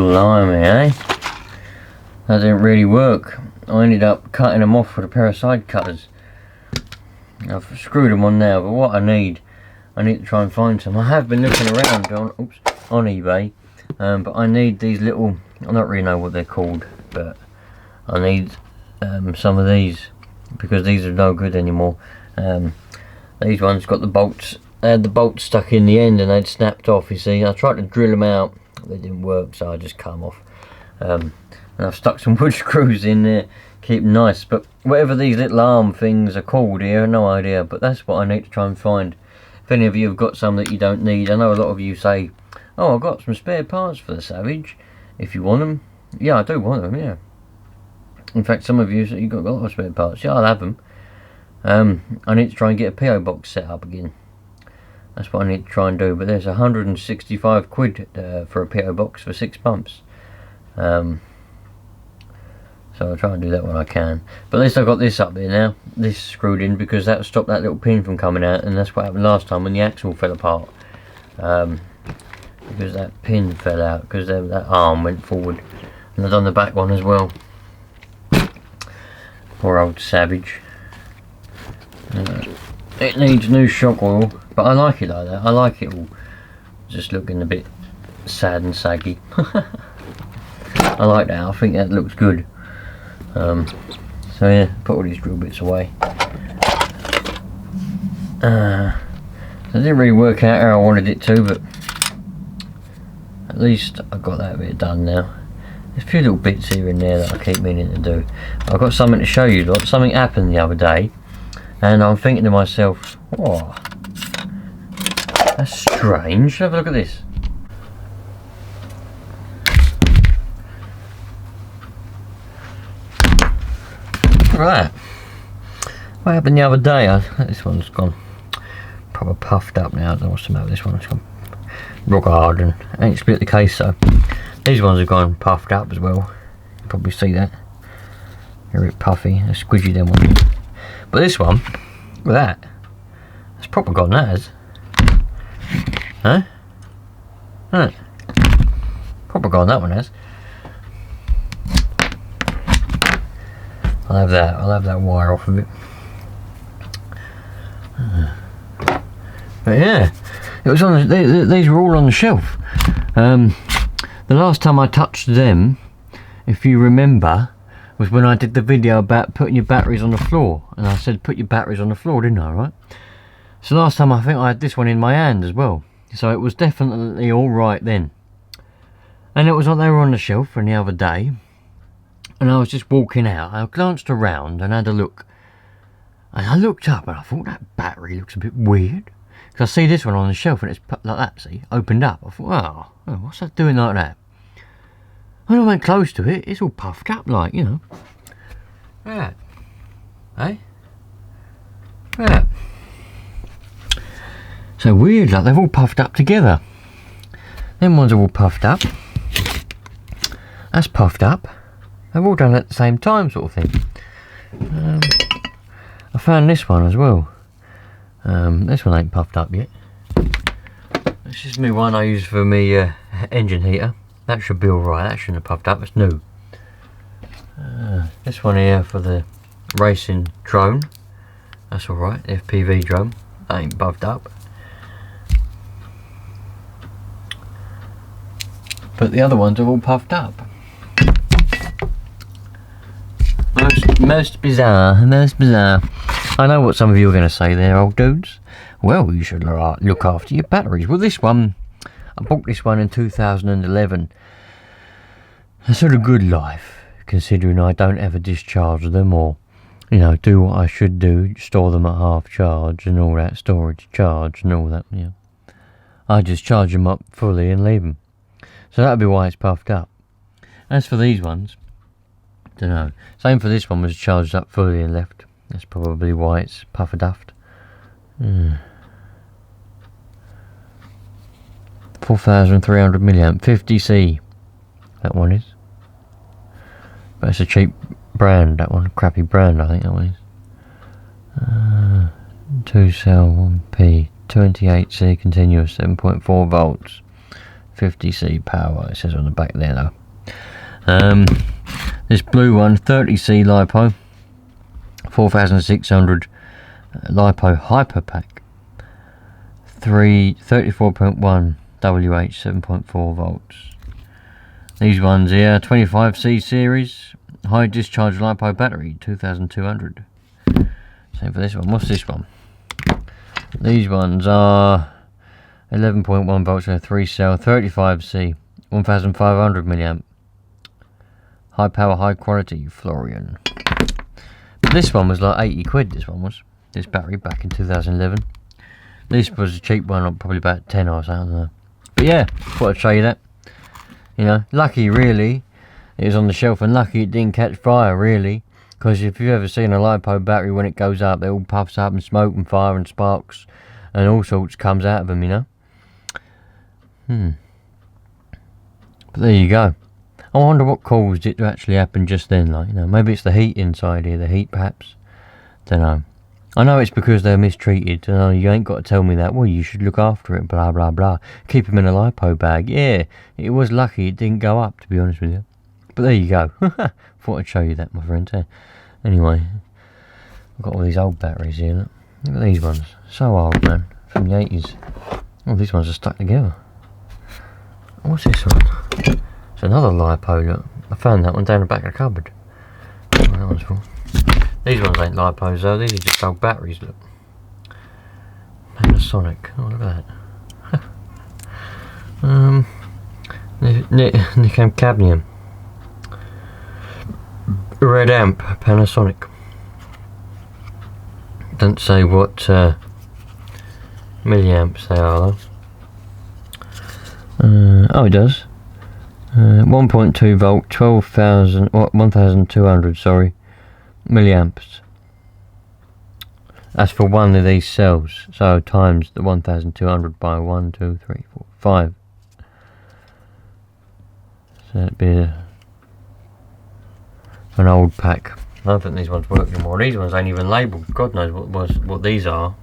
Blimey, eh? That didn't really work. I ended up cutting them off with a pair of side cutters. I've screwed them on now, but what I need to try and find some. I have been looking around on eBay, but I need these little, I don't really know what they're called, but I need some of these, because these are no good anymore. These ones got the bolts, they had the bolts stuck in the end and they'd snapped off, you see. I tried to drill them out, they didn't work, so I just cut them off. And I've stuck some wood screws in there, keep them nice, but whatever these little arm things are called here, no idea, but that's what I need to try and find. If any of you have got some that you don't need, I know a lot of you say, oh, I've got some spare parts for the Savage, if you want them. Yeah, I do want them, yeah. In fact, some of you say you've got a lot of spare parts. Yeah, I'll have them. I need to try and get a PO box set up again. That's what I need to try and do. But there's 165 quid for a PO box for 6 months. So I'll try and do that when I can. But at least I've got this up there now. This screwed in because that stopped that little pin from coming out. And that's what happened last time when the axle fell apart. Because that pin fell out. Because that arm went forward. And I've done the back one as well. Poor old Savage. It needs new shock oil, but I like it like that. I like it all just looking a bit sad and saggy. I like that. I think that looks good. So yeah, put all these drill bits away. It didn't really work out how I wanted it to, but at least I got that bit done now. There's a few little bits here and there that I keep meaning to do. I've got something to show you. Lot. Something happened the other day, and I'm thinking to myself, "Oh, that's strange." Have a look at this. Look at that. What happened the other day? This one's gone proper puffed up now. I don't know what's the matter with this one. It's gone rock hard and ain't split the case, so these ones have gone puffed up as well. You can probably see that. They're a bit puffy, they're squidgy them ones. But this one, look at that. It's proper gone, that has. Huh? Right. Proper gone, that one has. I'll have that wire off of it. But yeah, it was on. These were all on the shelf. The last time I touched them, if you remember, was when I did the video about putting your batteries on the floor, and I said put your batteries on the floor, didn't I? Right. So last time I think I had this one in my hand as well. So it was definitely all right then. And it was like they were on the shelf from the other day. And I was just walking out. I glanced around and had a look. And I looked up and I thought that battery looks a bit weird. Because I see this one on the shelf and it's like that, see, opened up. I thought, oh, what's that doing like that? When I went close to it, it's all puffed up like, you know. Yeah. Eh? Yeah. So weird, like they've all puffed up together. Them ones are all puffed up. That's puffed up. They've all done it at the same time, sort of thing. I found this one as well. This one ain't puffed up yet. This is my one I use for my engine heater. That should be alright, that shouldn't have puffed up, it's new. This one here for the racing drone. That's alright, the FPV drone. That ain't puffed up. But the other ones are all puffed up. Most bizarre. I know what some of you are going to say there, old dudes. Well, you should look after your batteries. Well, this one, I bought this one in 2011. It's sort of good life, considering I don't ever discharge them or, you know, do what I should do, store them at half charge and all that, storage charge and all that, you know. I just charge them up fully and leave them. So that'd be why it's puffed up. As for these ones, don't know. Same for this one, was charged up fully and left. That's probably why it's puffer-duffed. 4,300 milliamp, 50C. That one is. But it's a cheap brand, that one. Crappy brand, I think that one is. 2 cell, 1P, 28C continuous, 7.4 volts. 50C power, it says on the back there though. This blue one, 30C Lipo, 4600 Lipo Hyper Pack, 34.1 WH, 7.4 volts. These ones here, 25C series, high discharge Lipo battery, 2200. Same for this one. What's this one? These ones are 11.1 volts, so 3 cell, 35C, 1500 milliamp. High power, high quality Florian. But this one was like 80 quid, this one was. This battery back in 2011. This was a cheap one, probably about 10 or so, I don't know. But yeah, thought I'd show you that. You know, lucky really, it was on the shelf, and lucky it didn't catch fire really. Because if you've ever seen a Lipo battery, when it goes up, it all puffs up and smoke and fire and sparks and all sorts comes out of them, you know. But there you go. I wonder what caused it to actually happen just then, like, you know, maybe it's the heat inside here, the heat perhaps. Don't know. I know it's because they're mistreated. You ain't got to tell me that. Well, you should look after it, blah blah blah. Keep them in a Lipo bag. Yeah, it was lucky it didn't go up, to be honest with you. But there you go. Thought I'd show you that, my friend. Anyway, I've got all these old batteries here. Look at these ones. So old, man. From the 80s. Oh, these ones are stuck together. What's this one? It's another Lipo, look. I found that one down the back of the cupboard. Oh, that one's full. These ones ain't Lipos though, these are just old batteries, look. Panasonic. Oh, look at that. Nickel cadmium. Red amp, Panasonic. Don't say what milliamps they are though. Oh, it does. 1.2 volt, 12,200, sorry, milliamps. That's for one of these cells. So times the 1,200 by 1, 2, 3, 4, 5. So that'd be an old pack. I don't think these ones work anymore. These ones ain't even labelled. God knows what these are.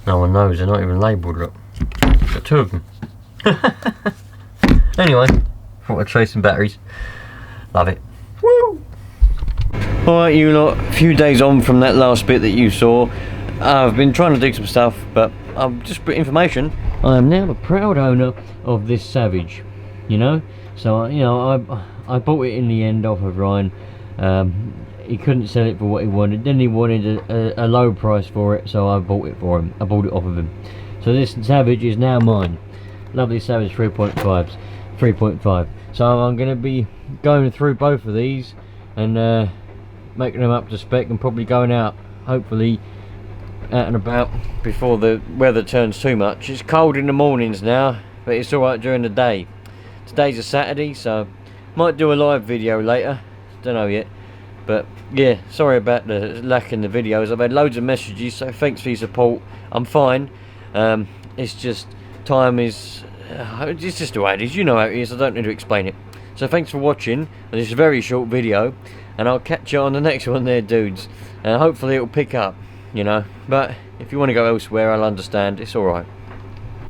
No one knows. They're not even labelled. Look, got two of them. Anyway, thought I'd show you some batteries. Love it. Woo! Alright, you lot, a few days on from that last bit that you saw. I've been trying to do some stuff, but I've just put information. I am now a proud owner of this Savage, you know. So, you know, I bought it in the end off of Ryan. He couldn't sell it for what he wanted. Then he wanted a low price for it, so I bought it for him. I bought it off of him. So this Savage is now mine. Lovely Savage 3.5s. 3.5. So I'm going to be going through both of these and making them up to spec, and probably going out, hopefully, out and about before the weather turns too much. It's cold in the mornings now, but it's alright during the day. Today's a Saturday, so might do a live video later. Don't know yet. But yeah, sorry about the lack in the videos. I've had loads of messages, so thanks for your support. I'm fine. It's just time is... it's just the way it is, you know how it is, I don't need to explain it. So thanks for watching this very short video, and I'll catch you on the next one there, dudes. And hopefully it'll pick up, you know. But if you want to go elsewhere, I'll understand, it's alright.